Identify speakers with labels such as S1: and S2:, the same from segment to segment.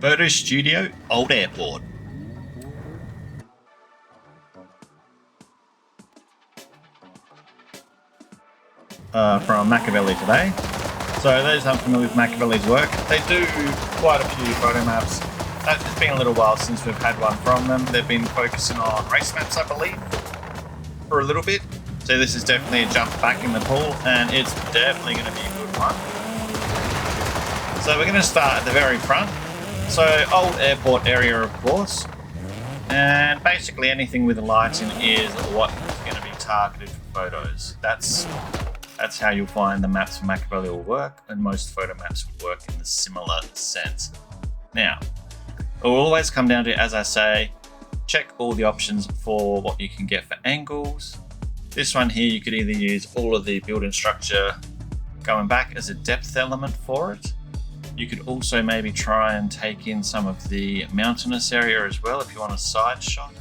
S1: Photo Studio, Old Airport. From Makaveli today. So those unfamiliar with Makaveli's work, they do quite a few photo maps. It's been a little while since we've had one from them. They've been focusing on race maps, I believe, for a little bit. So this is definitely a jump back in the pool, and it's definitely going to be a good one. So we're going to start at the very front. So old airport area, of course, and basically anything with lighting is what is going to be targeted for photos. That's how you'll find the maps for Makaveli will work, and most photo maps will work in the similar sense. Now, it will always come down to, as I say, check all the options for what you can get for angles. This one here, you could either use all of the building structure going back as a depth element for it. You could also maybe try and take in some of the mountainous area as well if you want a side shot.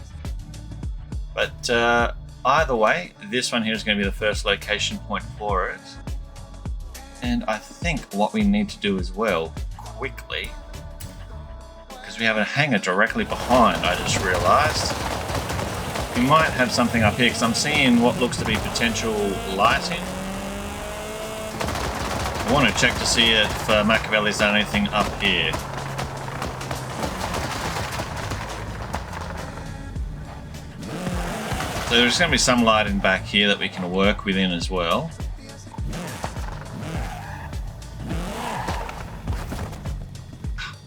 S1: But either way, this one here is going to be the first location point for it. And I think what we need to do as well, quickly, because we have a hangar directly behind, I just realized. We might have something up here because I'm seeing what looks to be potential lighting. I want to check to see if Makaveli's done anything up here. So there's going to be some lighting back here that we can work within as well.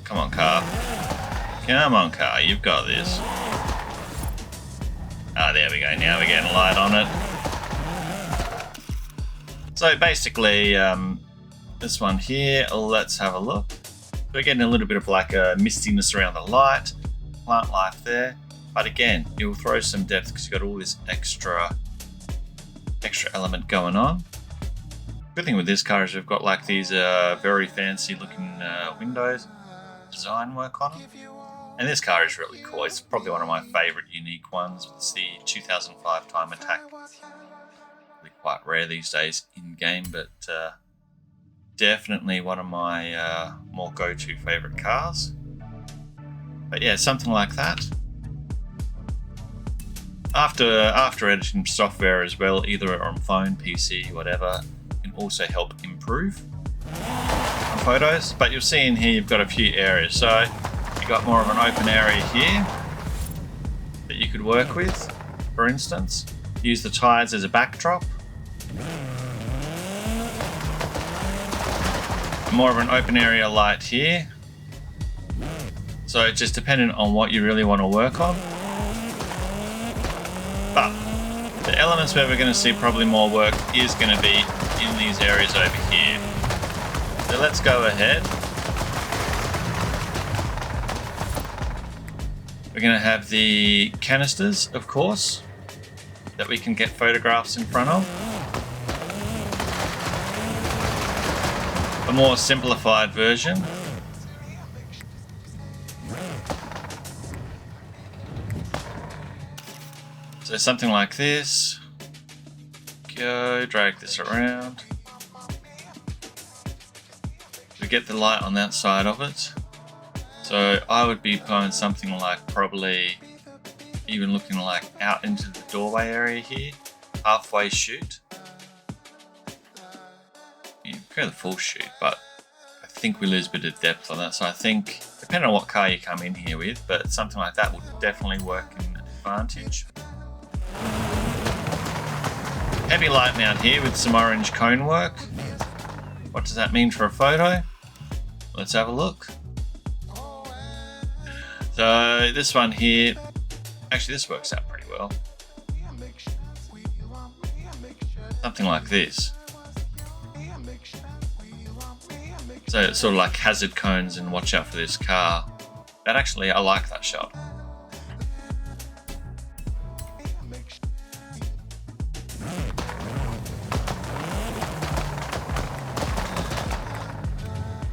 S1: Come on, car. Come on, car. You've got this. Ah, there we go. Now we're getting light on it. So basically, this one here, let's have a look. We're getting a little bit of like a mistiness around the light, plant life there. But again, it will throw some depth because you've got all this extra element going on. Good thing with this car is we've got like these very fancy looking windows, design work on them. And this car is really cool. It's probably one of my favorite unique ones. It's the 2005 Time Attack. Really quite rare these days in game, but definitely one of my more go-to favorite cars. But yeah, something like that. After editing software as well, either on phone, PC, whatever, can also help improve on photos. But you'll see in here you've got a few areas. So you've got more of an open area here that you could work with. For instance, use the tires as a backdrop. More of an open area light here. So it's just dependent on what you really want to work on. But the elements where we're going to see probably more work is going to be in these areas over here. So let's go ahead. We're going to have the canisters, of course, that we can get photographs in front of. A more simplified version. So something like this. Go, drag this around. We get the light on that side of it. So I would be going something like probably even looking like out into the doorway area here. Halfway shoot. You can go the full shoot, but I think we lose a bit of depth on that. So I think, depending on what car you come in here with, but something like that would definitely work in advantage. Heavy light mount here with some orange cone work. What does that mean for a photo? Let's have a look. So this one here, actually this works out pretty well. Something like this. So it's sort of like hazard cones and watch out for this car. That actually, I like that shot.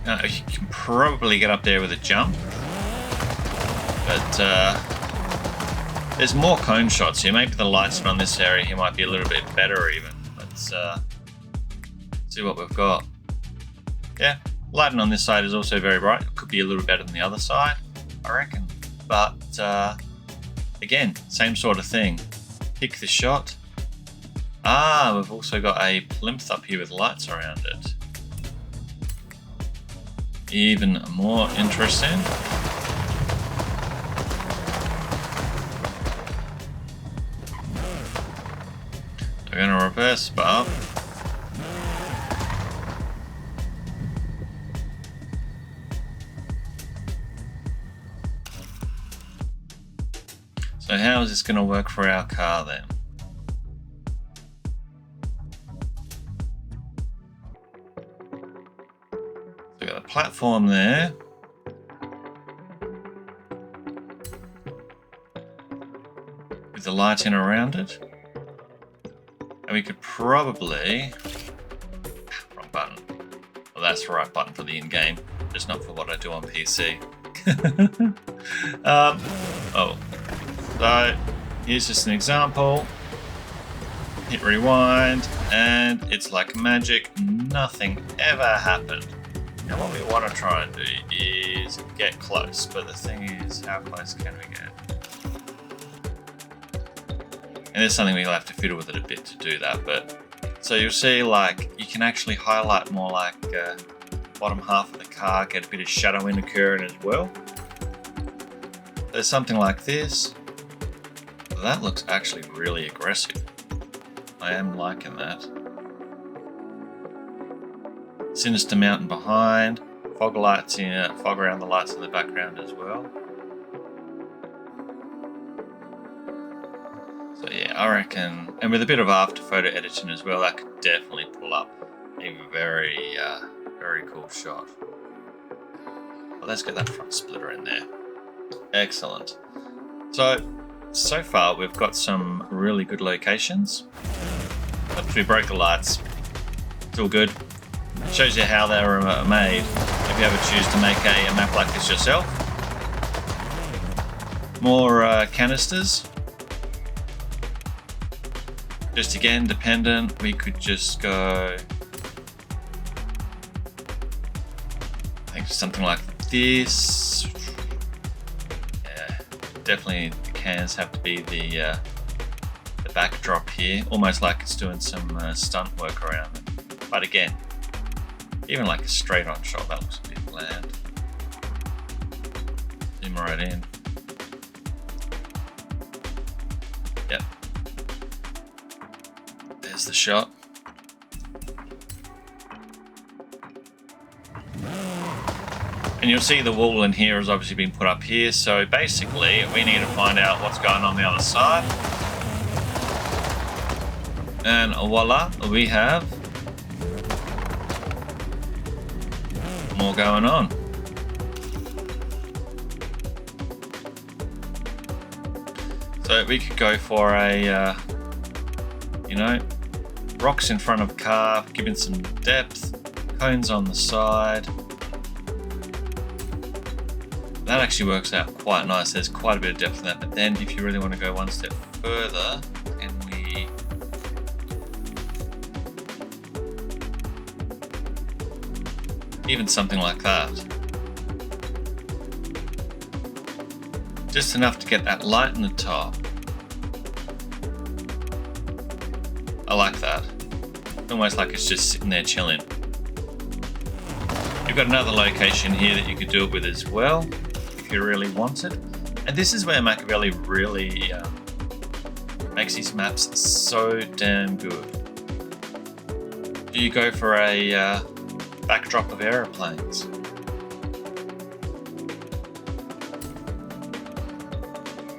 S1: Now, you can probably get up there with a jump, but there's more cone shots here. Maybe the lights on this area here might be a little bit better even. Let's see what we've got. Yeah, Lighting on this side is also very bright. It could be a little better than the other side, I reckon. But again, same sort of thing. Pick the shot. We've also got a plinth up here with lights around it. Even more interesting. We're going to reverse bar. So how is this going to work for our car then? So we've got a platform there. With the lighting around it. And we could probably... Wrong button. Well, that's the right button for the in-game, just not for what I do on PC. So here's just an example. Hit rewind, and it's like magic. Nothing ever happened. Now what we want to try and do is get close, but the thing is, how close can we get? And there's something we'll have to fiddle with it a bit to do that, but so you'll see like you can actually highlight more like bottom half of the car, get a bit of shadowing occurring as well. There's something like this. That looks actually really aggressive. I am liking that. Sinister mountain behind, fog lights in, fog around the lights in the background as well. So yeah, I reckon, and with a bit of after photo editing as well, that could definitely pull up a very, very cool shot. Well, let's get that front splitter in there. Excellent. So far we've got some really good locations. Oops, we broke the lights. It's all good. Shows you how they were made. If you ever choose to make a map like this yourself. More canisters. Just again, dependent, we could just go, I think something like this. Yeah, definitely the cans have to be the backdrop here, almost like it's doing some stunt work around it. But again, even like a straight on shot, that looks a bit bland. Zoom right in. Yep. There's the shot. And you'll see the wall in here has obviously been put up here, so basically we need to find out what's going on the other side. And voila, we have more going on. So we could go for a, you know, rocks in front of the car, giving some depth, cones on the side. That actually works out quite nice. There's quite a bit of depth in that, but then if you really want to go one step further, can we... even something like that. Just enough to get that light in the top. I like that. Almost like it's just sitting there chilling. You've got another location here that you could do it with as well, if you really want it. And this is where Makaveli really makes these maps so damn good. Do you go for a backdrop of aeroplanes?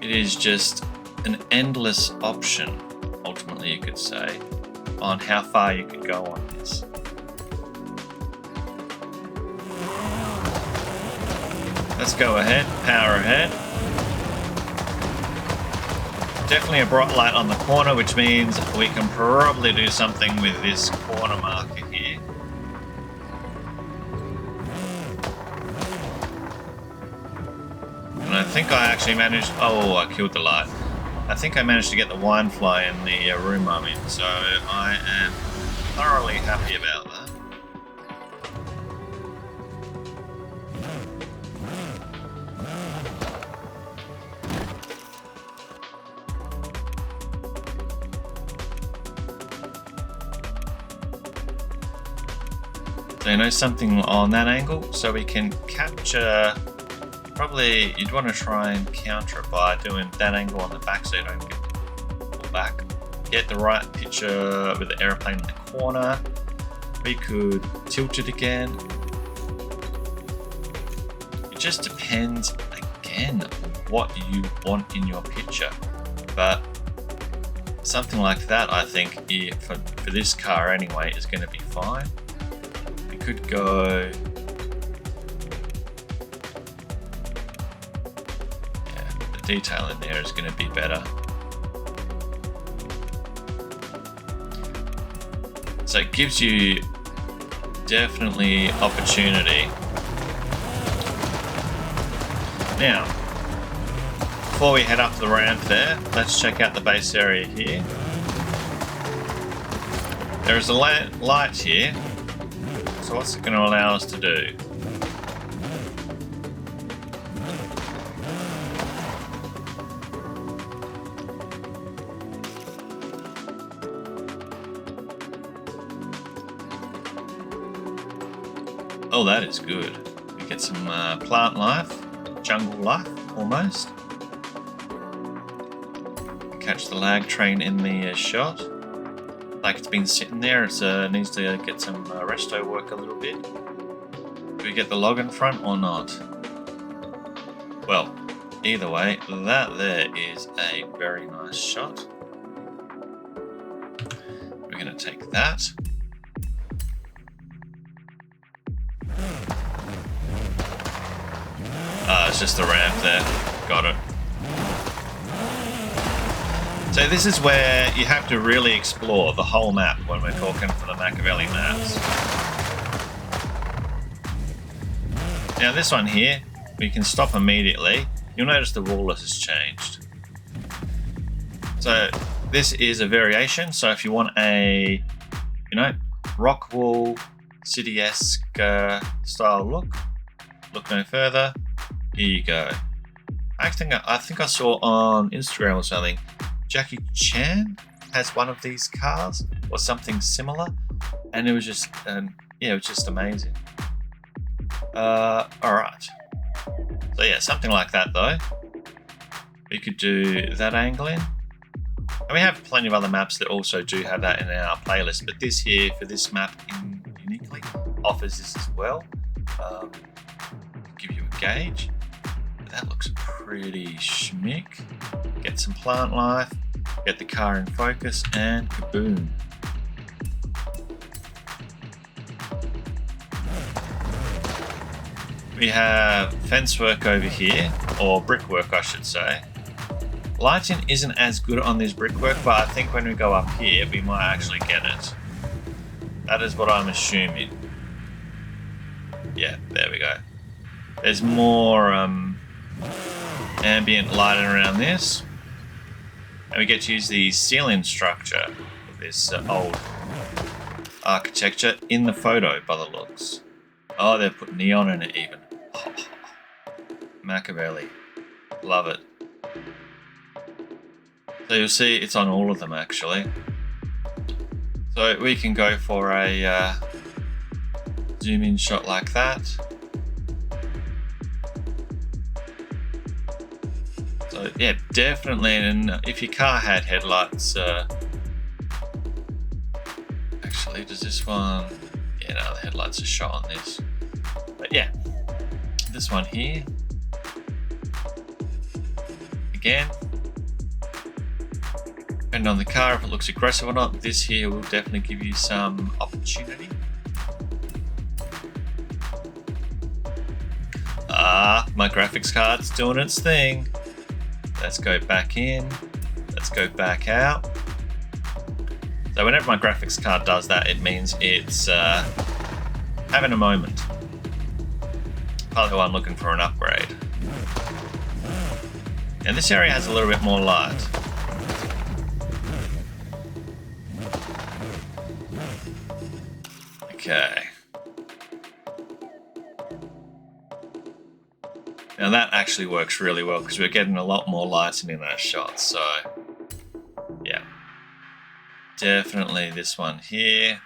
S1: It is just an endless option, ultimately you could say, on how far you could go on this. Let's go ahead, power ahead. Definitely a bright light on the corner, which means we can probably do something with this corner marker here. And I think I actually managed, oh, I killed the light. I think I managed to get the wine fly in the room I'm in, so I am thoroughly happy about that. So you know, something on that angle, so we can capture. Probably you'd want to try and counter it by doing that angle on the back so you don't get pulled back. Get the right picture with the aeroplane in the corner. We could tilt it again. It just depends again what you want in your picture, but something like that, I think, for this car anyway, is going to be fine. We could go, yeah, the detail in there is going to be better. So it gives you definitely opportunity. Now, before we head up the ramp there, let's check out the base area here. There is a light here, so what's it going to allow us to do? Oh, that is good. We get some plant life, jungle life, almost. Catch the lag train in the shot. Like it's been sitting there, it needs to get some resto work a little bit. Do we get the log in front or not? Well, either way, that there is a very nice shot. We're going to take that. It's just the ramp there. Got it. So this is where you have to really explore the whole map when we're talking for the Makaveli maps. Now this one here, we can stop immediately. You'll notice the ruler has changed. So this is a variation. So if you want a, you know, rock wool, city-esque style look no further. Here you go. I think I saw on Instagram or something, Jackie Chan has one of these cars or something similar, and it was just, yeah, it was just amazing. All right. So yeah, something like that though. We could do that angling, and we have plenty of other maps that also do have that in our playlist. But this here for this map uniquely offers this as well. Give you a gauge. That looks pretty schmick. Get some plant life, get the car in focus, and kaboom. We have fence work over here, or brickwork I should say. Lighting isn't as good on this brickwork, but I think when we go up here we might actually get it. That is what I'm assuming. Yeah, there we go. There's more ambient lighting around this, and we get to use the ceiling structure of this old architecture in the photo by the looks. Oh, they've put neon in it even. Oh, Makaveli, love it. So you'll see it's on all of them actually. So we can go for a zoom in shot like that. So yeah, definitely, and if your car had headlights, actually does this one, yeah, no, the headlights are shot on this. But yeah, this one here, again, depending on the car, if it looks aggressive or not, this here will definitely give you some opportunity. My graphics card's doing its thing. Let's go back in. Let's go back out. So whenever my graphics card does that, it means it's having a moment. Probably why I'm looking for an upgrade. And this area has a little bit more light. Okay. Now that actually works really well because we're getting a lot more lighting in that shot, so yeah. Definitely this one here.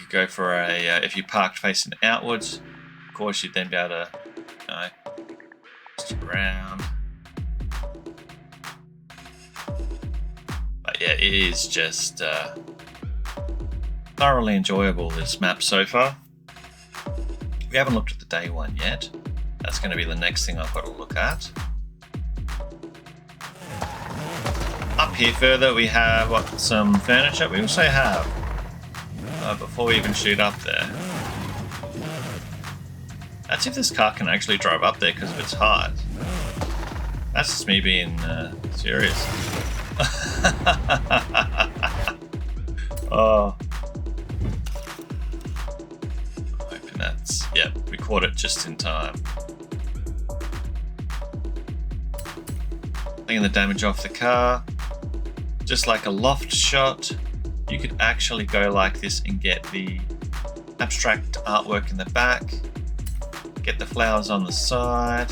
S1: could go for a, if you parked facing outwards, of course you'd then be able to, you know, just around. But yeah, it is just thoroughly enjoyable, this map so far. We haven't looked at the day one yet. That's going to be the next thing I've got to look at. Up here further we have some furniture. We also have, before we even shoot up there, let's see if this car can actually drive up there because of its height. That's just me being serious. Oh. Hoping that's, yeah, we caught it just in time. Taking the damage off the car. Just like a loft shot, you could actually go like this and get the abstract artwork in the back, get the flowers on the side.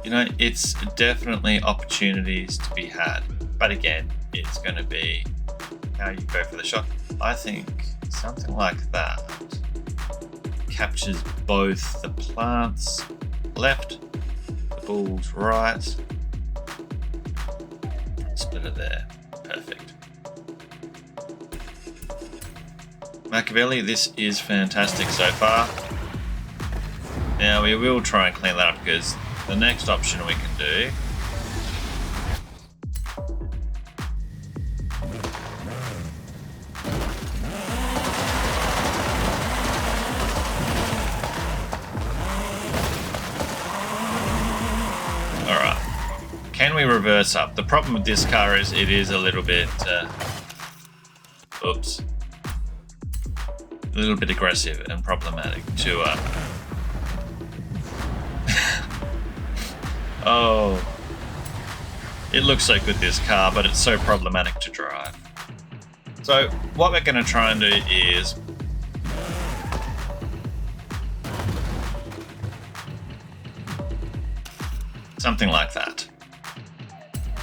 S1: You know, it's definitely opportunities to be had, but again, it's going to be how you go for the shot. I think something like that captures both the plants left, the bulls right. Split it there. Perfect. Makaveli, this is fantastic so far. Now we will try and clean that up because the next option we can do can we reverse up? The problem with this car is it is a little bit, oops, a little bit aggressive and problematic to, oh, it looks so good, this car, but it's so problematic to drive. So what we're going to try and do is something like that.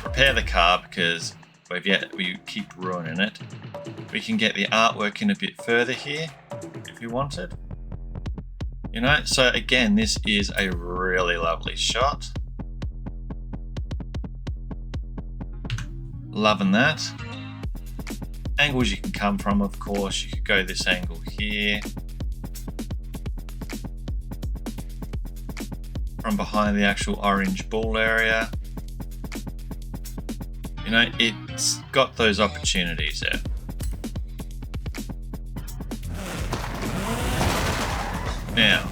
S1: Repair the car because we keep ruining it. We can get the artwork in a bit further here if we wanted. You know, so again, this is a really lovely shot. Loving that. Angles you can come from, of course, you could go this angle here. From behind the actual orange ball area. You know, it's got those opportunities there. Now,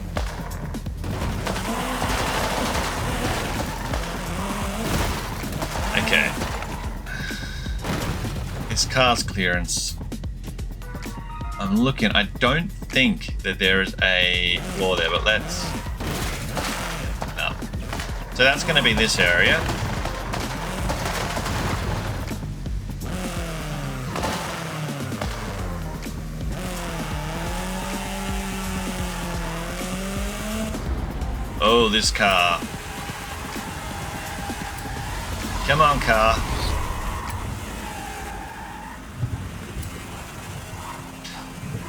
S1: okay, this car's clearance, I'm looking, I don't think that there is a flaw there, but let's, no. So that's going to be this area. Oh, this car. Come on, car.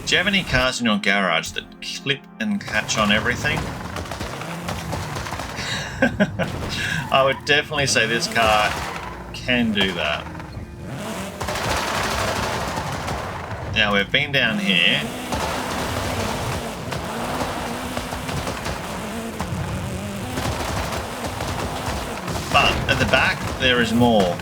S1: Do you have any cars in your garage that clip and catch on everything? I would definitely say this car can do that. Now, we've been down here. But at the back, there is more.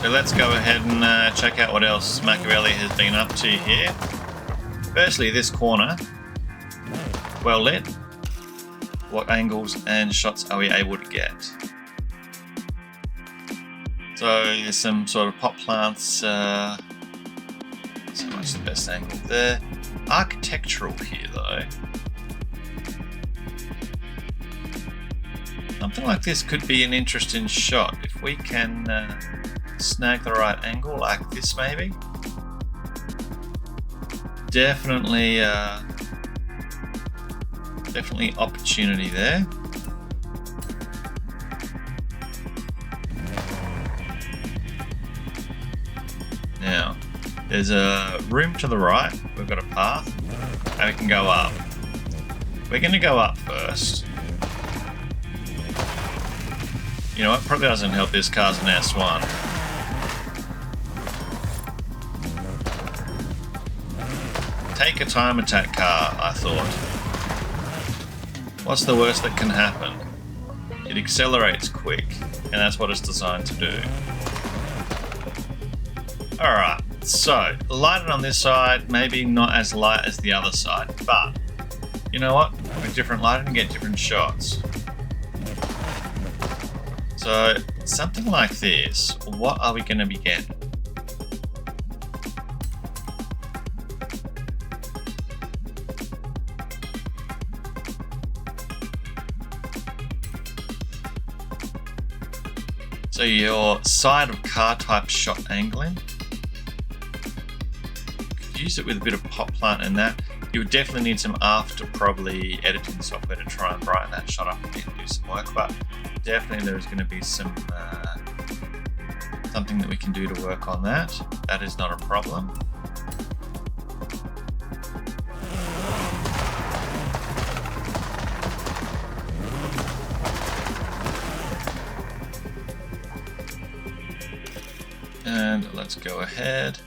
S1: So let's go ahead and check out what else Makaveli has been up to here. Firstly, this corner, well lit. What angles and shots are we able to get? So there's some sort of pot plants. So much the best angle there. Architectural here though. Something like this could be an interesting shot if we can snag the right angle, like this maybe. Definitely, definitely opportunity there. There's a room to the right. We've got a path, and we can go up. We're going to go up first. You know what? Probably doesn't help this car's an S1. Take a time attack car, I thought. What's the worst that can happen? It accelerates quick, and that's what it's designed to do. Alright, so lighting on this side, maybe not as light as the other side, but you know what? With different lighting, you get different shots. So something like this, what are we going to be getting? So your side of car type shot angling, could use it with a bit of pop plant and that. You would definitely need some after probably editing software to try and brighten that shot up and do some work, but definitely there's going to be some something that we can do to work on that. That is not a problem. And let's go ahead,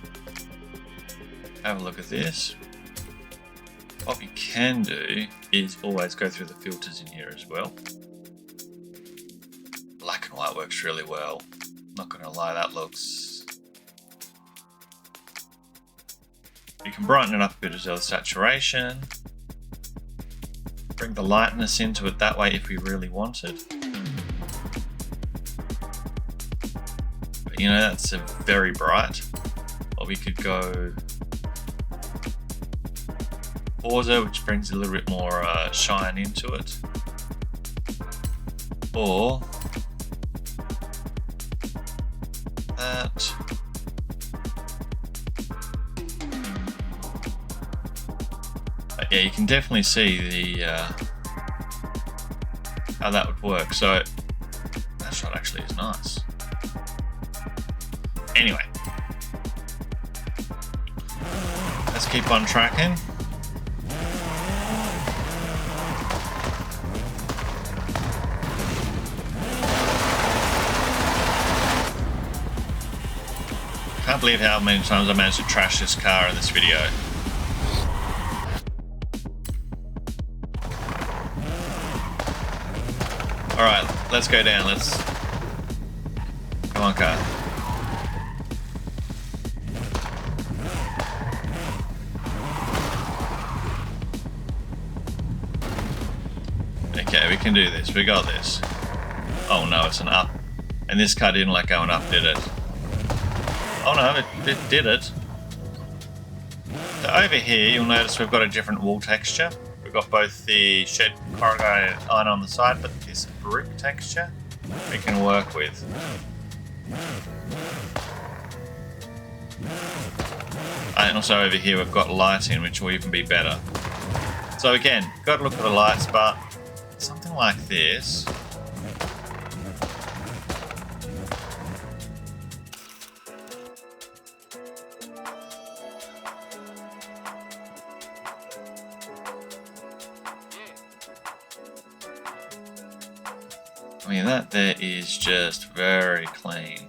S1: have a look at this. What we can do is always go through the filters in here as well. Black and white works really well. Not going to lie, that looks... You can brighten it up a bit as well, saturation. Bring the lightness into it that way if we really wanted. You know, that's a very bright. Or we could go Forza, which brings a little bit more shine into it. Or that. But yeah, you can definitely see the how that would work. So that shot actually is nice. Anyway, let's keep on tracking. Can't believe how many times I managed to trash this car in this video. Alright, let's go down. Let's... Come on, car. Okay, we can do this. We got this. Oh no, it's an up. And this car didn't like going up, did it? Oh no, it did it. So over here, you'll notice we've got a different wall texture. We've got both the shed corrugated iron on the side, but this brick texture we can work with. And also over here we've got lighting, which will even be better. So again, got to look at the lights, but something like this. I mean, that there is just very clean.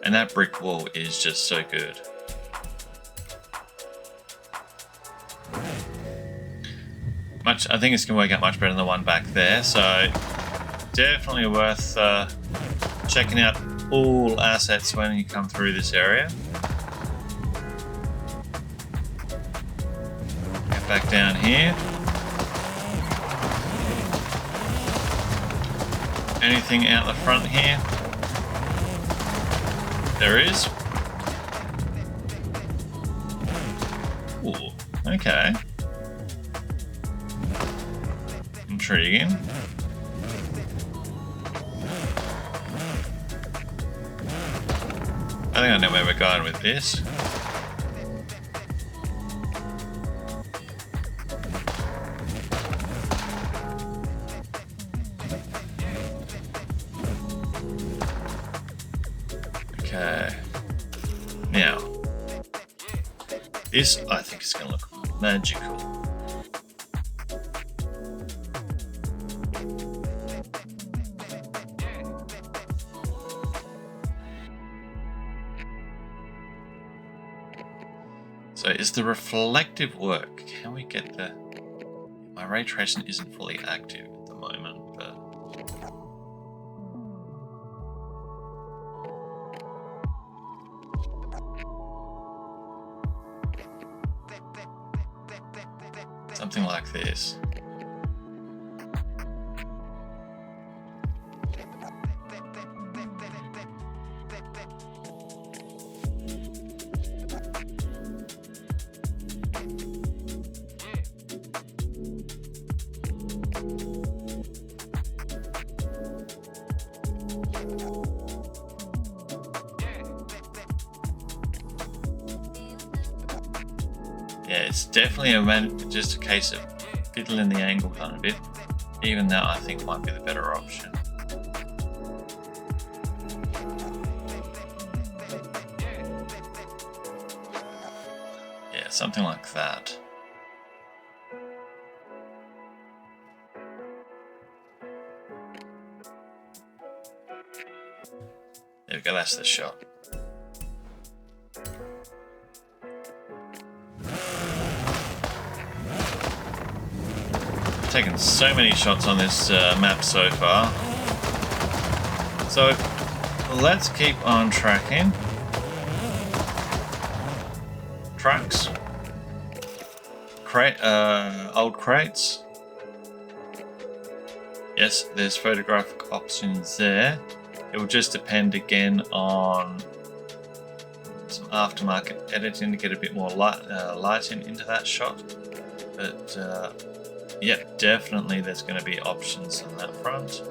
S1: And that brick wall is just so good. I think it's going to work out much better than the one back there, so definitely worth checking out all assets when you come through this area. Get back down here. Anything out the front here? There is. Ooh, okay. Intriguing. I think I know where we're going with this. Okay. Now, this I think is going to look magical. So is the reflective work? Can we get the... My ray tracing isn't fully active at the moment, but... Something like this. Yeah, it's definitely just a case of fiddling the angle down a bit. Even that I think might be the better option. Yeah, something like that. There we go, that's the shot. Taken so many shots on this map so far. So let's keep on tracking. Trucks. Old crates. Yes, there's photographic options there. It will just depend again on some aftermarket editing to get a bit more lighting into that shot. But yeah, definitely there's going to be options on that front.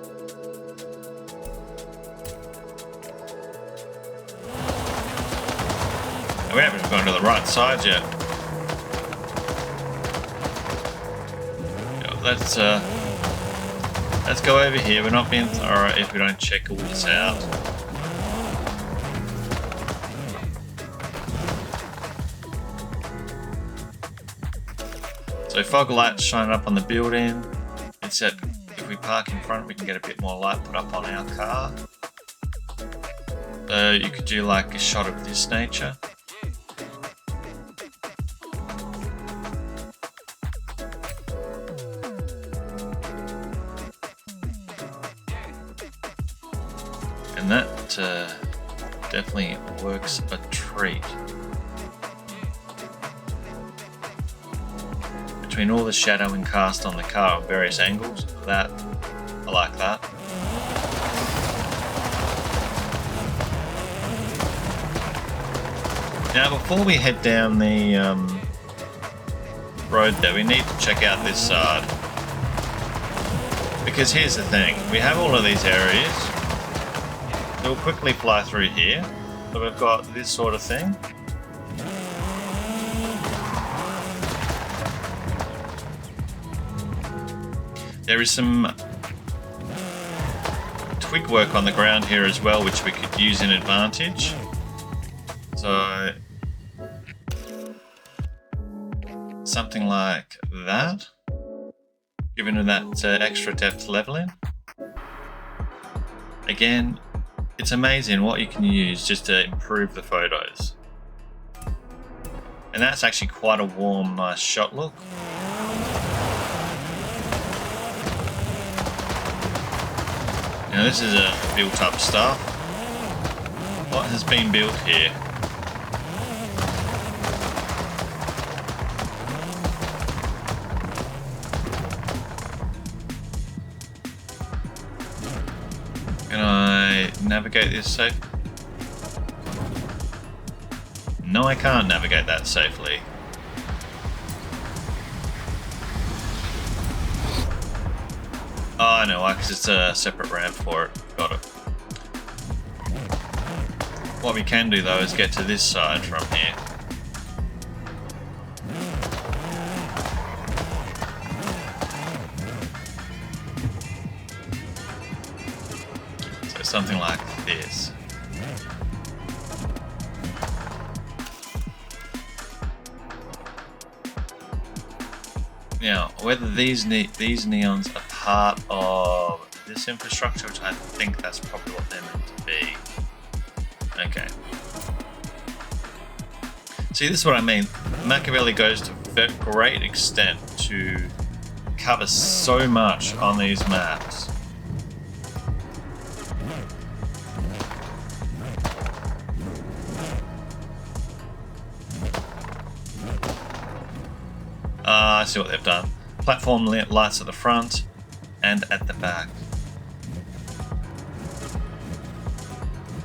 S1: And we haven't gone to the right side yet. Let's go over here. We're not being thorough if we don't check all this out. So fog lights shining up on the building. It's that if we park in front, we can get a bit more light put up on our car. You could do like a shot of this nature. And that definitely works a treat. Between all the shadowing cast on the car at various angles, I like that. Now before we head down the road there, we need to check out this side. Because here's the thing, we have all of these areas. We'll quickly fly through here. So we've got this sort of thing. There is some twig work on the ground here as well, which we could use in advantage. So something like that, giving it that extra depth leveling. Again, it's amazing what you can use just to improve the photos. And that's actually quite a warm, nice shot look. Now this is a built up stuff. What has been built here? Can I navigate this safe? No, I can't navigate that safely. Oh, I know why, because it's a separate ramp for it. Got it. What we can do though is get to this side from here. So something like this. Now, whether these neons are part of this infrastructure, which I think that's probably what they're meant to be. Okay. See, this is what I mean. Makaveli goes to a great extent to cover so much on these maps. I see what they've done. Platform lights at the front and at the back.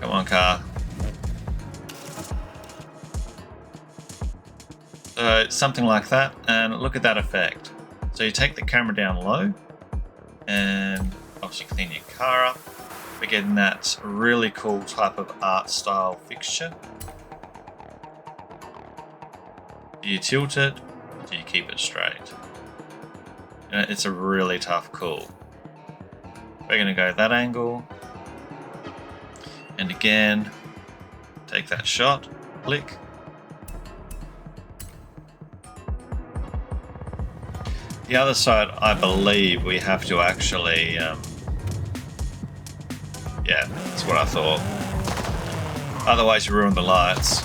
S1: Come on, car. So something like that, and look at that effect. So you take the camera down low and obviously clean your car up. We're getting that really cool type of art style fixture. Do you tilt it? Do you keep it straight? You know, it's a really tough call. We're going to go that angle. And again, take that shot, click. The other side, I believe we have to actually, yeah, that's what I thought. Otherwise you ruin the lights.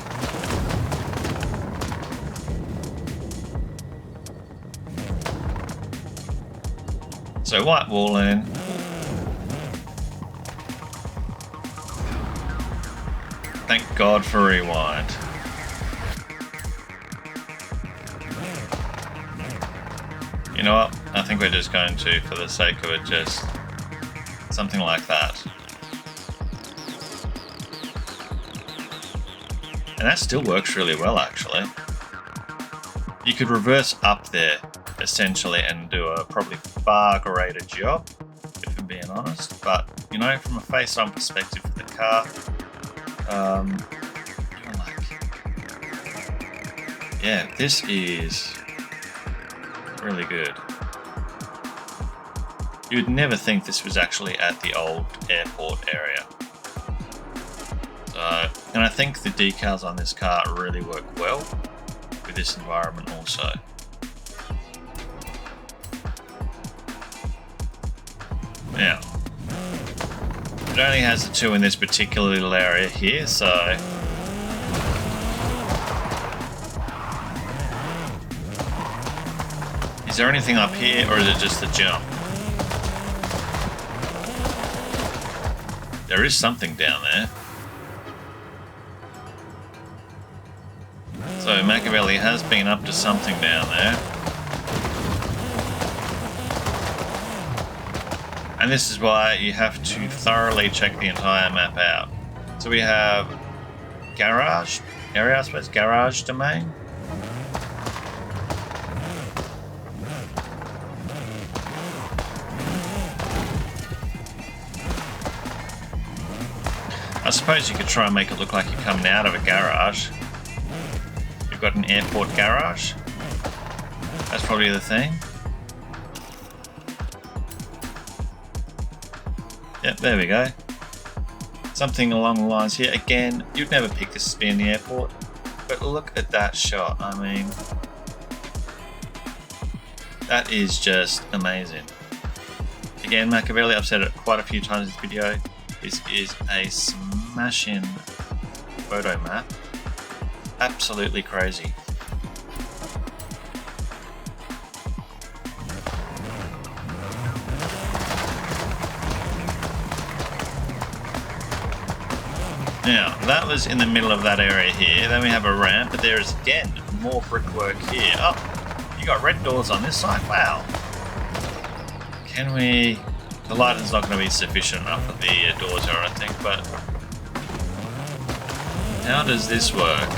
S1: So white wall in. Thank God for rewind. You know what? I think we're just going to, for the sake of it, just something like that. And that still works really well, actually. You could reverse up there, essentially, and do a probably far greater job, if I'm being honest. But, you know, from a face-on perspective for the car, you're like, yeah, this is really good. You'd never think this was actually at the old airport area. So, and I think the decals on this car really work well with this environment also. Now, it only has the two in this particular little area here, so is there anything up here, or is it just the jump? There is something down there. So Makaveli has been up to something down there. And this is why you have to thoroughly check the entire map out. So we have garage area, I suppose, garage domain. I suppose you could try and make it look like you're coming out of a garage. You've got an airport garage. That's probably the thing. Yep, there we go. Something along the lines here. Again, you'd never pick this to be in the airport, but look at that shot. I mean, that is just amazing. Again, Makaveli, I've said it quite a few times in this video. This is a smashing photo map. Absolutely crazy. Now, that was in the middle of that area here. Then we have a ramp, but there is again more brickwork here. Oh, you got red doors on this side? Wow. Can we... The lighting's not going to be sufficient enough for the doors here, I think, but... How does this work?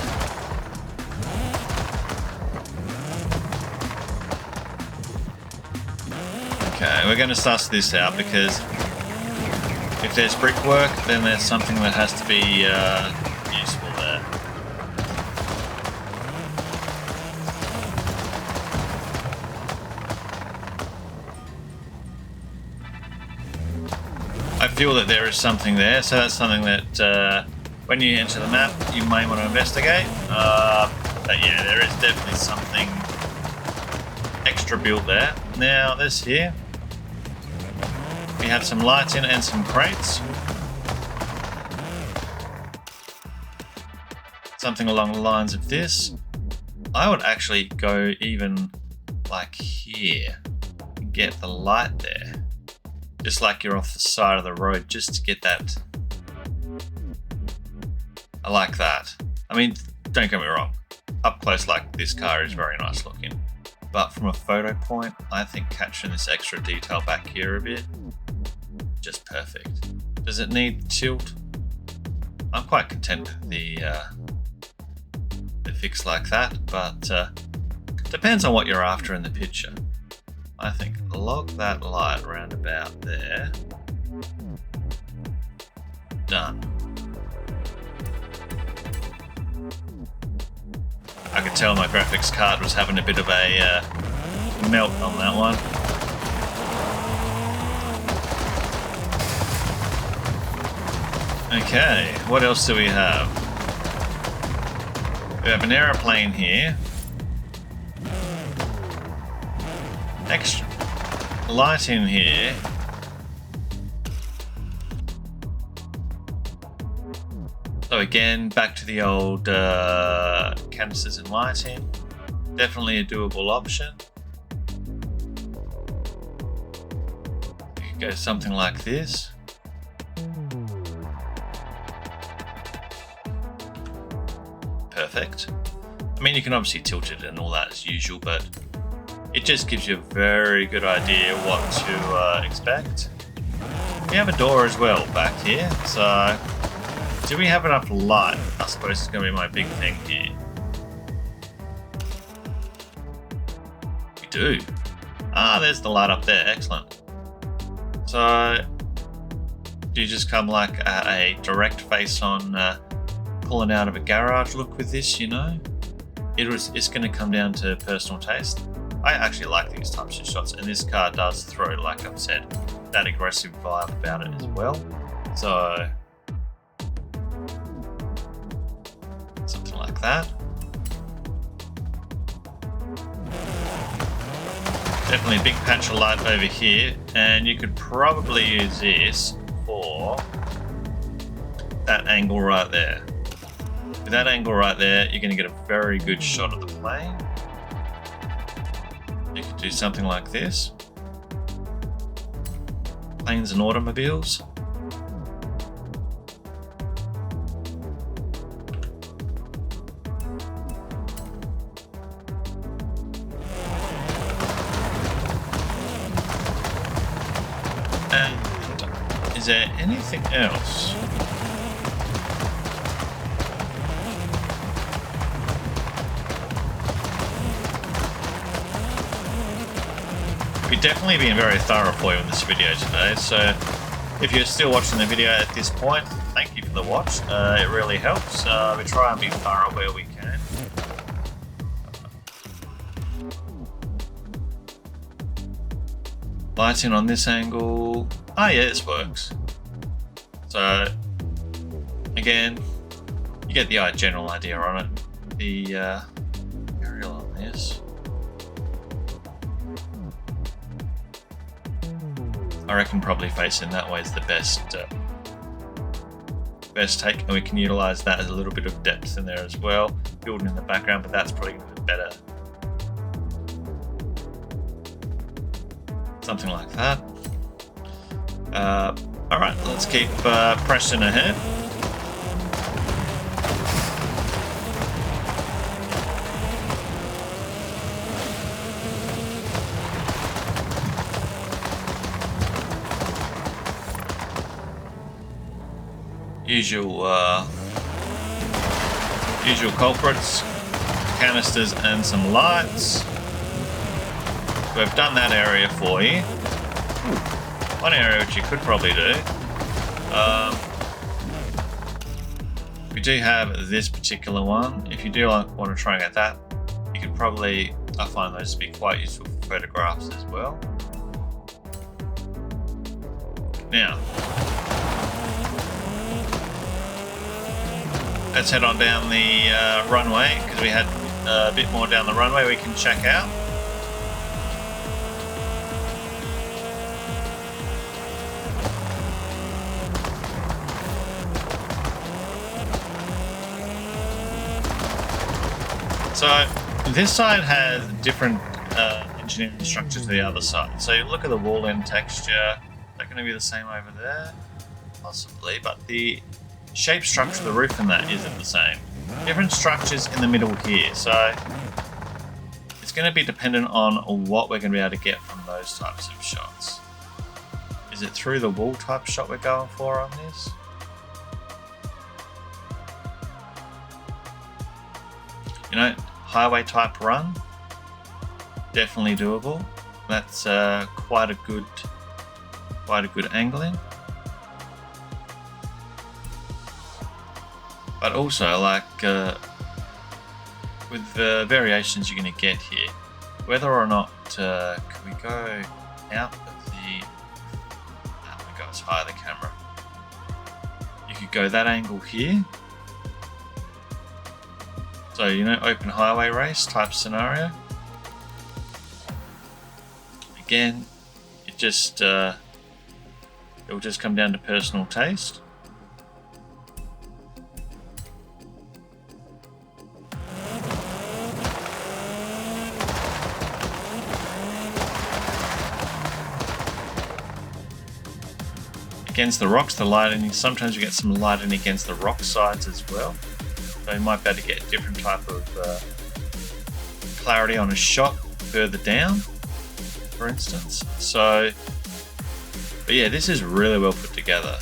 S1: Okay, we're going to suss this out, because if there's brickwork, then there's something that has to be useful there. I feel that there is something there, so that's something that when you enter the map you may want to investigate. But yeah, there is definitely something extra built there. Now this here, we have some lighting and some crates. Something along the lines of this. I would actually go even like here and get the light there. Just like you're off the side of the road, just to get that. I like that. I mean, don't get me wrong. Up close like this car is very nice looking. But from a photo point, I think capturing this extra detail back here a bit, just perfect. Does it need tilt? I'm quite content with the fix like that, but depends on what you're after in the picture. I think lock that light around about there. Done. I could tell my graphics card was having a bit of a melt on that one. Okay, what else do we have? We have an aeroplane here. Extra light in here. So again, back to the old canisters and lighting. Definitely a doable option. You could go something like this. Perfect. I mean, you can obviously tilt it and all that as usual, but it just gives you a very good idea what to expect. We have a door as well back here, so do we have enough light? I suppose it's going to be my big thing here. We do. Ah, there's the light up there. Excellent. So, do you just come like a direct face on pulling out of a garage look with this, you know? It's going to come down to personal taste. I actually like these types of shots, and this car does throw, like I've said, that aggressive vibe about it as well. So, something like that. Definitely a big patch of light over here, and you could probably use this for that angle right there. With that angle right there, you're going to get a very good shot of the plane. You could do something like this. Planes and automobiles. And is there anything else? We've definitely been very thorough for you in this video today, so if you're still watching the video at this point, thank you for the watch. It really helps. We try and be thorough where we can. Lighting on this angle. Ah, yeah, this works. So, again, you get the general idea on it. The aerial on this. I reckon probably facing that way is the best take, and we can utilize that as a little bit of depth in there as well, building in the background, but that's probably going to be better. Something like that. Alright, let's keep pressing ahead. Usual culprits, canisters and some lights. We've done that area for you. One area which you could probably do. We do have this particular one. If you do want to try and get that, you could probably, I find those to be quite useful for photographs as well. Now, let's head on down the runway, because we had a bit more down the runway we can check out. So this side has different engineering structure to the other side. So you look at the wall end texture, they're going to be the same over there, possibly, but the shape structure of the roof and that isn't the same. Different structures in the middle here, so it's going to be dependent on what we're going to be able to get from those types of shots. Is it through the wall type shot we're going for on this? You know, highway type run, definitely doable. That's quite a good angling. But also, like with the variations you're going to get here, whether or not can we go out of the? I'm going to go as high as the camera. You could go that angle here. So, you know, open highway race type scenario. Again, it will just come down to personal taste. Against the rocks, the lighting, sometimes you get some lighting against the rock sides as well. So you might be able to get a different type of clarity on a shot further down, for instance. So, but yeah, this is really well put together.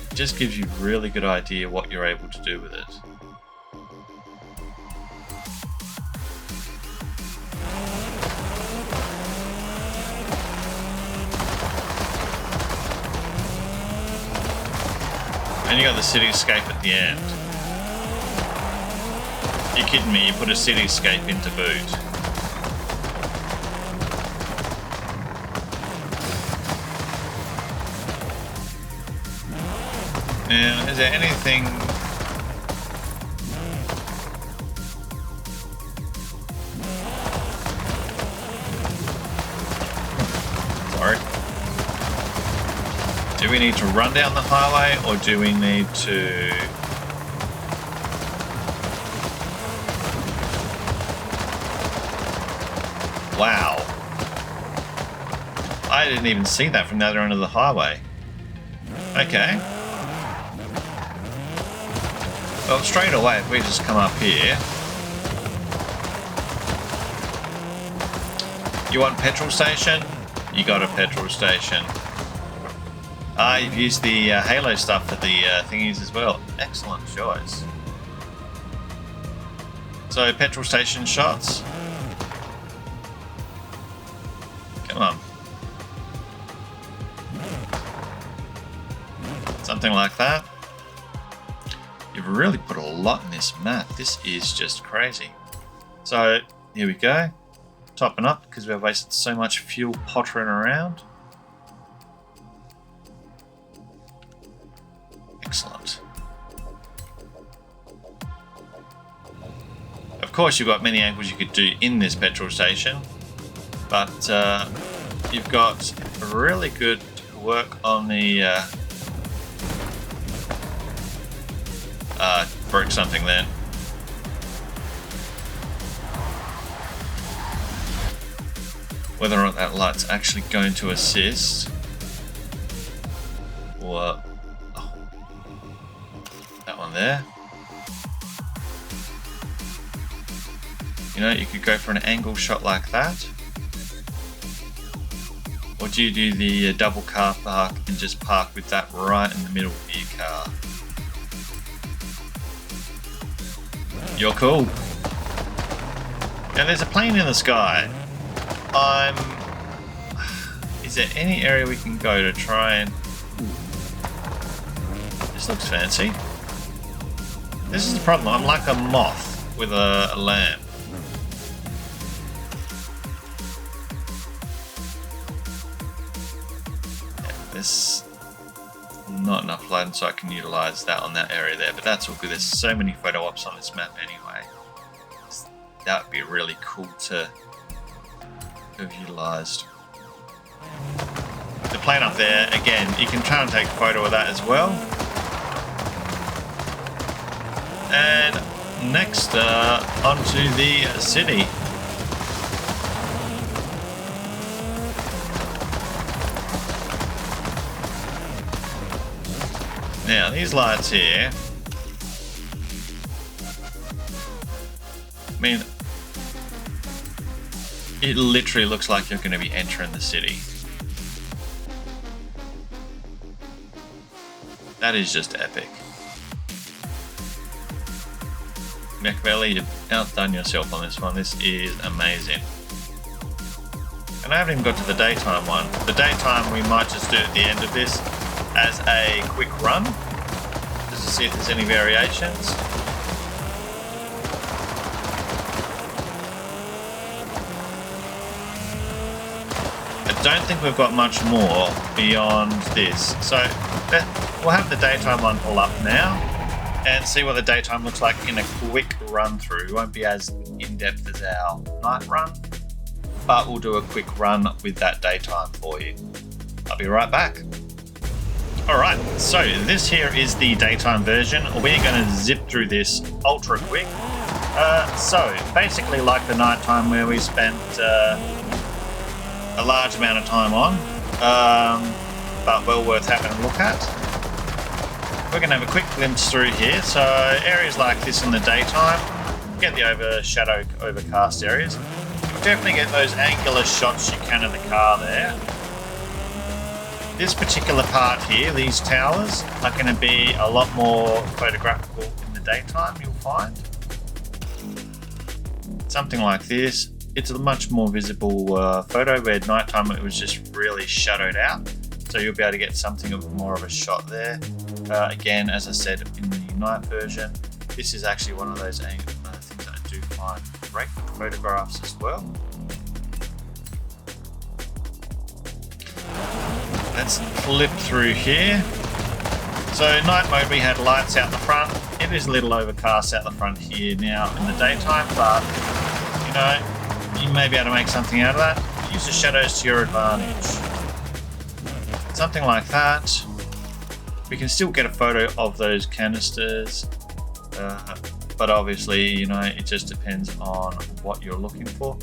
S1: It just gives you a really good idea what you're able to do with it. And you got the CityScape at the end. You're kidding me, you put a CityScape into boot. Now, is there anything... Sorry. Do we need to run down the highway, or do we need to... Wow. I didn't even see that from the other end of the highway. Okay. Well, straight away, if we just come up here... You want Petrol Station? You got a Petrol Station. You've used the halo stuff for the thingies as well. Excellent choice. So, Petrol Station shots. Come on. Something like that. You've really put a lot in this map. This is just crazy. So, here we go. Topping up because we've wasted so much fuel pottering around. Excellent. Of course, you've got many angles you could do in this petrol station, but you've got really good work on the broke something there. Whether or not that light's actually going to assist, or that one there. You know, you could go for an angle shot like that, or do you do the double car park and just park with that right in the middle of your car? You're cool. Now there's a plane in the sky. Is there any area we can go to try and... This looks fancy. This is the problem. I'm like a moth with a lamp. Yeah, there's not enough lighting so I can utilize that on that area there, but that's all good. There's so many photo ops on this map anyway. That would be really cool to have utilized. The plane up there, again, you can try and take a photo of that as well. And next onto the city. Now these lights here, I mean, it literally looks like you're going to be entering the city. That is just epic. MAKAVELI, you've outdone yourself on this one. This is amazing. And I haven't even got to the daytime one. The daytime we might just do at the end of this as a quick run, just to see if there's any variations. I don't think we've got much more beyond this. So we'll have the daytime one pull up now and see what the daytime looks like in a quick run through. It won't be as in-depth as our night run, but we'll do a quick run with that daytime for you. I'll be right back. Alright, so this here is the daytime version. We're going to zip through this ultra quick. So basically like the nighttime where we spent a large amount of time on, but well worth having a look at. We're going to have a quick glimpse through here. So areas like this in the daytime, get the overshadowed, overcast areas. Definitely get those angular shots you can of the car there. This particular part here, these towers, are going to be a lot more photographical in the daytime, you'll find. Something like this. It's a much more visible photo, where at nighttime it was just really shadowed out. So you'll be able to get something of more of a shot there. Again, as I said in the night version, this is actually one of those things that I do find great photographs as well. Let's flip through here. So night mode, we had lights out the front. It is a little overcast out the front here now in the daytime, but you know, you may be able to make something out of that. Use the shadows to your advantage. Something like that. We can still get a photo of those canisters, but obviously, you know, it just depends on what you're looking for.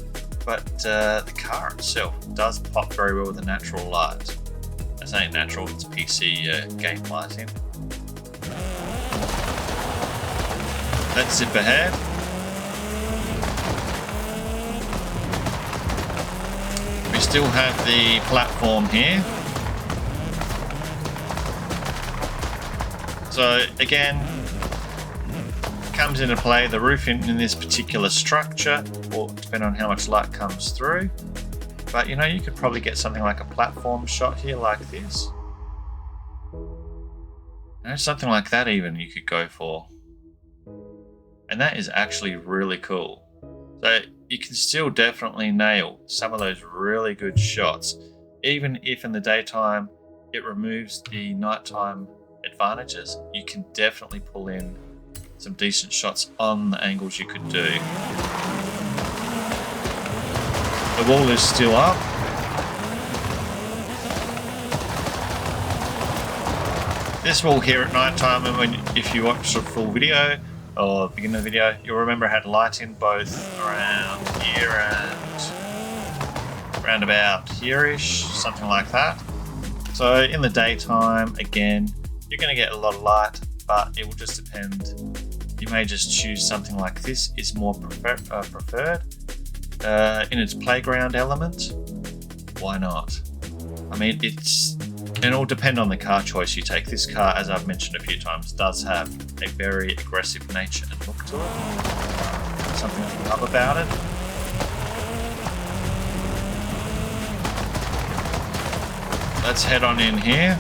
S1: But the car itself does pop very well with the natural light. I say natural, it's PC game lighting. Let's zip ahead. We still have the platform here. So again, comes into play the roof in this particular structure, or depending on how much light comes through. But you know, you could probably get something like a platform shot here like this. And something like that even you could go for. And that is actually really cool. So you can still definitely nail some of those really good shots, even if in the daytime it removes the nighttime advantages. You can definitely pull in some decent shots on the angles you could do. The wall is still up. This wall here at night time, and if you watch the full video or the beginning of the video, you'll remember it had lighting both around here and around about here-ish, something like that. So in the daytime, again, you're going to get a lot of light, but it will just depend. You may just choose something like this is more preferred. In its playground element, why not? I mean, it'll depend on the car choice you take. This car, as I've mentioned a few times, does have a very aggressive nature and look to it. Something I love about it. Let's head on in here.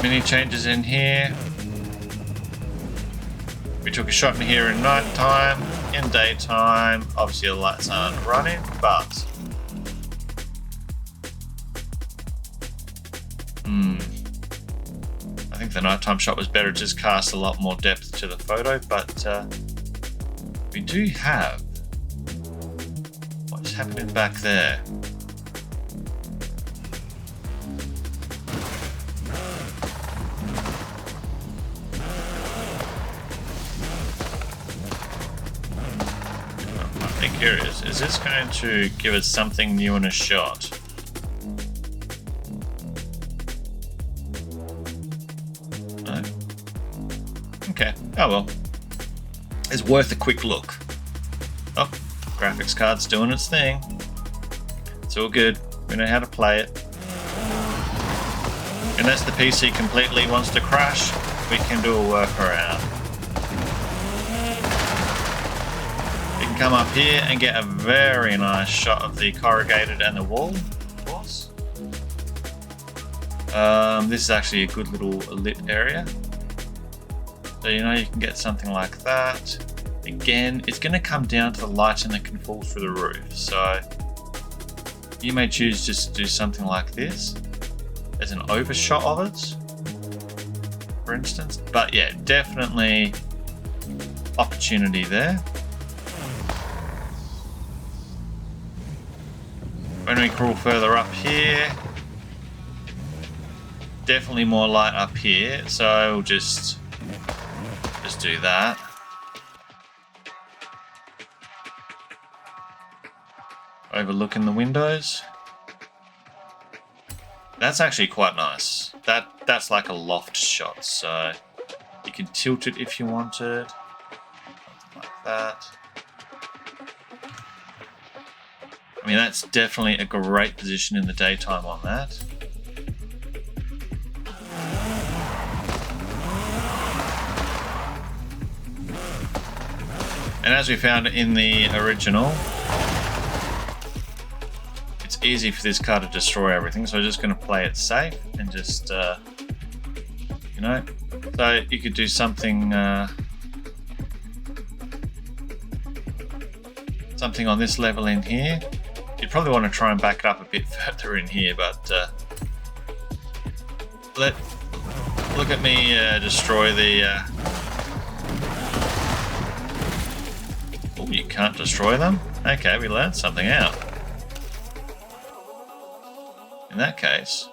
S1: Many changes in here. We took a shot in here in night time. In daytime, obviously the lights aren't running, but I think the nighttime shot was better. It just cast a lot more depth to the photo, but we do have what's happening back there. curious. Is this going to give us something new in a shot? No. Okay. Oh well. It's worth a quick look. Oh, graphics card's doing its thing. It's all good. We know how to play it. Unless the PC completely wants to crash, we can do a workaround. You can come up here and get a very nice shot of the corrugated and the wall, of course. This is actually a good little lit area. So you know you can get something like that. Again, it's going to come down to the lighting that can fall through the roof. So you may choose just to do something like this as an overshot of it, for instance. But yeah, definitely opportunity there. When we crawl further up here, definitely more light up here. So we'll just do that. Overlooking the windows. That's actually quite nice. That's like a loft shot, so you can tilt it if you wanted. Something like that. I mean, that's definitely a great position in the daytime on that. And as we found in the original, it's easy for this car to destroy everything, so I'm just going to play it safe and just, you know, so you could do something, something on this level in here. You'd probably want to try and back it up a bit further in here, but look at me destroy the. Oh, you can't destroy them? Okay, we learned something out. In that case,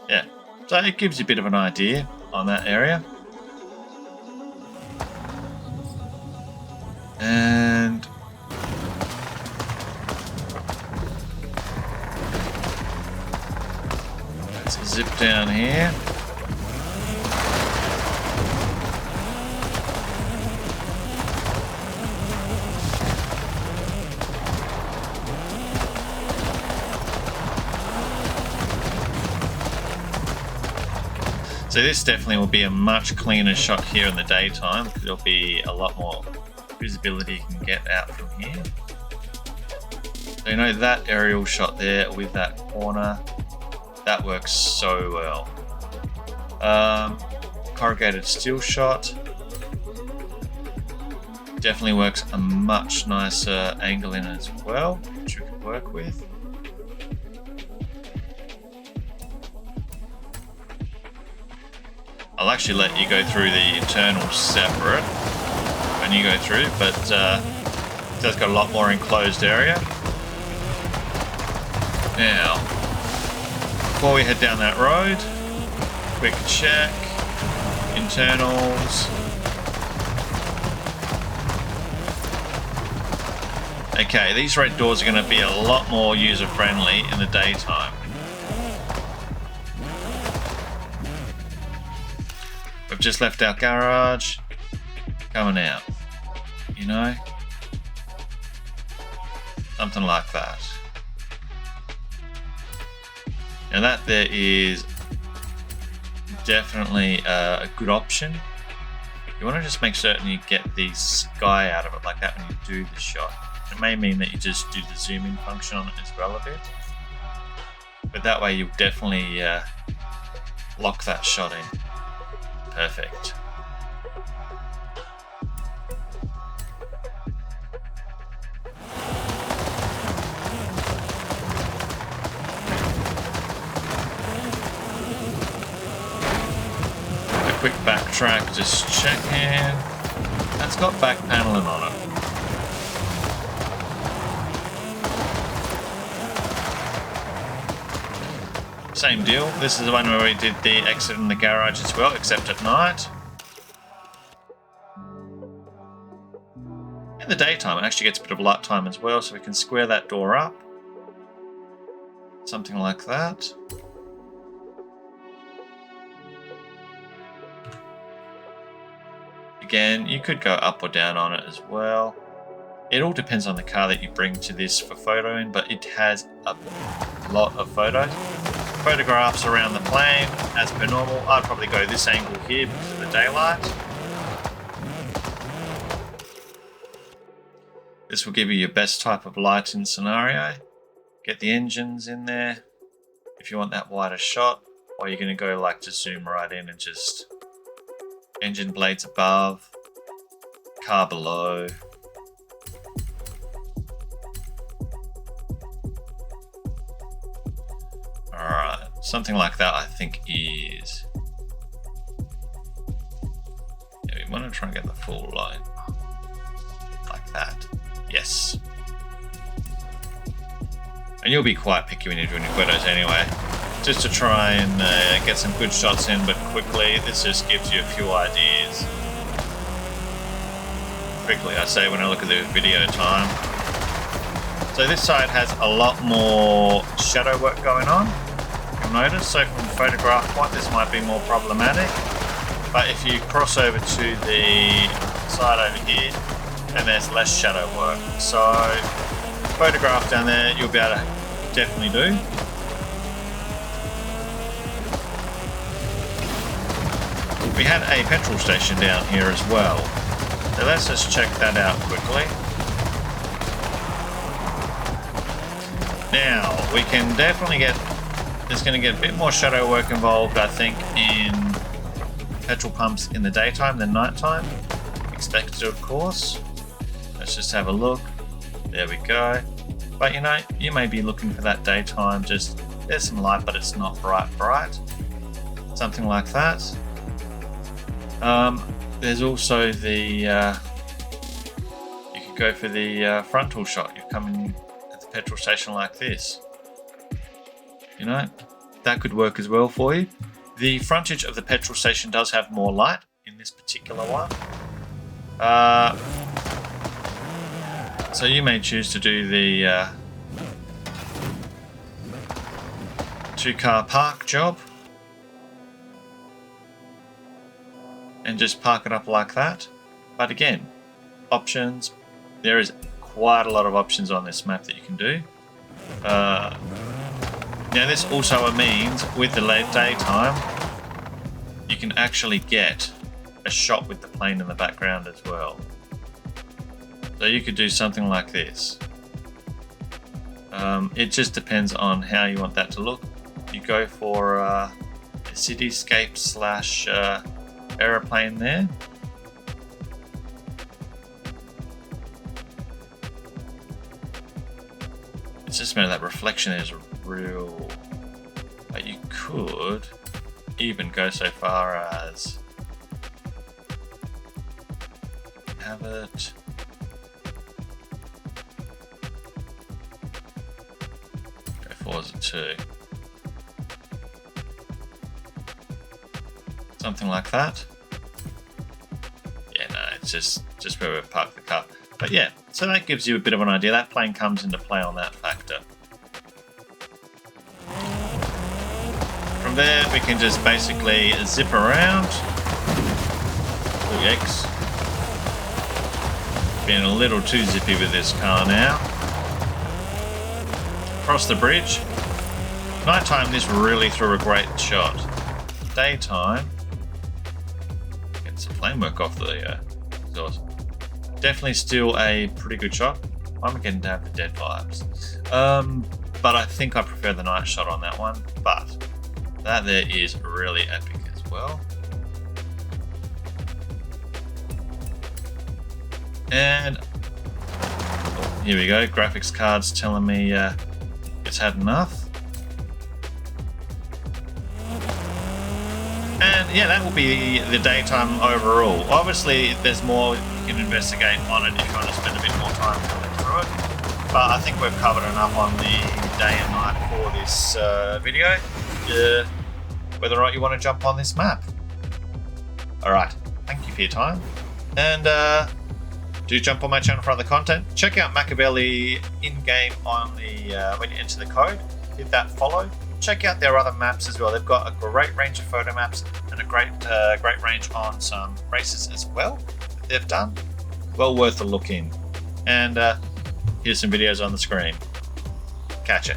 S1: yeah, so it gives you a bit of an idea on that area. And let's zip down here. So this definitely will be a much cleaner shot here in the daytime, because there'll be a lot more visibility you can get out from here. So you know that aerial shot there with that corner, that works so well. Corrugated steel shot definitely works a much nicer angle in as well, which we could work with. I'll actually let you go through the internals separate when you go through, but it does got a lot more enclosed area. Now, before we head down that road, quick check, internals. Okay, these red doors are going to be a lot more user-friendly in the daytime. We've just left our garage, coming out, you know, something like that. Now that there is definitely a good option. You want to just make certain you get the sky out of it like that when you do the shot. It may mean that you just do the zoom in function on it as well a bit, but that way you'll definitely lock that shot in. Perfect. A quick backtrack, just checking. That's got back paneling on it. Same deal. This is the one where we did the exit in the garage as well, except at night. In the daytime, it actually gets a bit of light time as well, so we can square that door up. Something like that. Again, you could go up or down on it as well. It all depends on the car that you bring to this for photoing, but it has a lot of photos. Photographs around the plane, as per normal. I'd probably go this angle here because of the daylight. This will give you your best type of lighting scenario. Get the engines in there if you want that wider shot, or you're going to go like just zoom right in and just engine blades above, car below. Alright, something like that I think is... Yeah, we want to try and get the full line. Like that. Yes. And you'll be quite picky when you're doing your photos anyway. Just to try and get some good shots in, but quickly. This just gives you a few ideas. Quickly, I say when I look at the video time. So this side has a lot more shadow work going on. You'll notice. So from the photograph point, this might be more problematic. But if you cross over to the side over here, then there's less shadow work. So photograph down there, you'll be able to definitely do. We had a petrol station down here as well. So let's just check that out quickly. Now, we can definitely get, there's going to get a bit more shadow work involved, I think, in petrol pumps in the daytime than nighttime. Expected, of course. Let's just have a look. There we go. But you know, you may be looking for that daytime, just there's some light, but it's not bright. Something like that. There's also the, you could go for the frontal shot. You're coming at the petrol station like this. You know, that could work as well for you. The frontage of the petrol station does have more light in this particular one. So you may choose to do the 2-car park job. And just park it up like that. But again, options. There is quite a lot of options on this map that you can do. Now this also means with the late daytime, you can actually get a shot with the plane in the background as well. So you could do something like this. It just depends on how you want that to look. You go for a CityScape slash aeroplane there. It's just a matter that reflection is real. But you could even go so far as have it go Forza 2. Something like that. Yeah, no, it's just where we've parked the car. But yeah, so that gives you a bit of an idea. That plane comes into play on that factor. From there, we can just basically zip around. Oh, yikes. Being a little too zippy with this car now. Across the bridge. Nighttime, this really threw a great shot. Daytime, get some flame work off the exhaust. Definitely still a pretty good shot. I'm getting to have the dead vibes. But I think I prefer the night shot on that one. But that there is really epic as well. And oh, here we go. Graphics card's telling me it's had enough. And yeah, that will be the daytime overall. Obviously, there's more you can investigate on it if you want to spend a bit more time going through it. But I think we've covered enough on the day and night for this video. Whether or not you want to jump on this map. Alright, thank you for your time. And Do jump on my channel for other content. Check out Makaveli in-game on the when you enter the code. Hit that follow. Check out their other maps as well. They've got a great range of photo maps and a great range on some races as well that they've done. Well worth a look in. And here's some videos on the screen. Catch it.